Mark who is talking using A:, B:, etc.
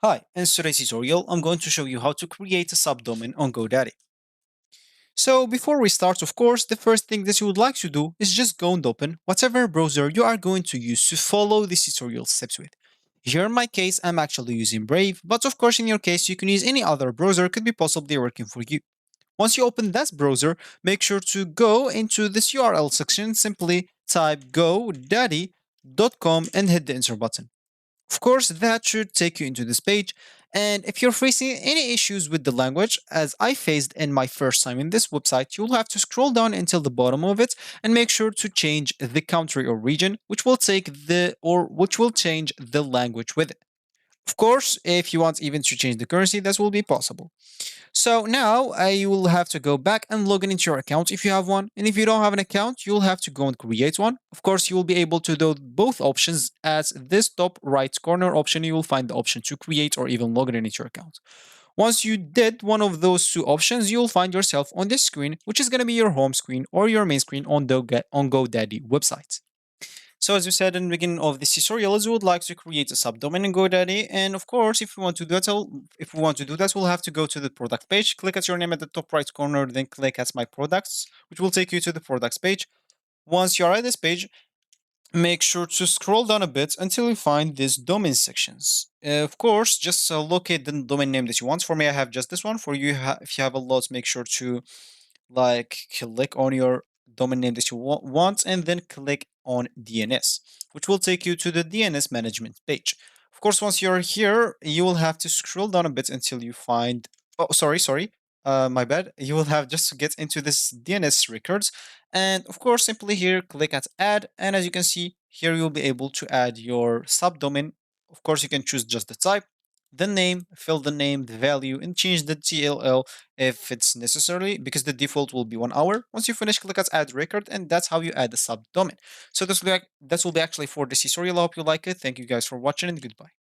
A: Hi, in today's tutorial, I'm going to show you how to create a subdomain on GoDaddy. So before we start, of course, the first thing that you would like to do is just go and open whatever browser you are going to use to follow this tutorial steps with. Here in my case, I'm actually using Brave, but of course in your case, you can use any other browser could be possibly working for you. Once you open that browser, make sure to go into this URL section, simply type godaddy.com and hit the enter button. Of course, that should take you into this page. And if you're facing any issues with the language, as I faced in my first time in this website, you'll have to scroll down until the bottom of it and make sure to change the country or region, which will change the language with it. Of course, if you want even to change the currency, that will be possible. So now you will have to go back and log in into your account if you have one. And if you don't have an account, you'll have to go and create one. Of course, you will be able to do both options. At this top right corner option, you will find the option to create or even log in into your account. Once you did one of those two options, you'll find yourself on this screen, which is going to be your home screen or your main screen on the GoDaddy website. So as we said in the beginning of this tutorial, is we would like to create a subdomain in GoDaddy, and of course, if we want to do that, we'll have to go to the product page, click at your name at the top right corner, then click at my products, which will take you to the products page. Once you are at this page, make sure to scroll down a bit until you find these domain sections. Of course, just locate the domain name that you want. For me, I have just this one. For you, if you have a lot, make sure to click on your domain name that you want and then click on DNS, which will take you to the DNS management page. Of course, once you're here, you will have to scroll down a bit until you find, oh, sorry, my bad. You will have just to get into this DNS records. And of course, simply here, click at add. And as you can see, here you'll be able to add your subdomain. Of course, you can choose just the type, the name, fill the name, the value, and change the TLL if it's necessary, because the default will be 1 hour. Once you finish, click at add record, and that's how you add the subdomain. So this will be actually for this tutorial. I hope you like it. Thank you guys for watching, and goodbye.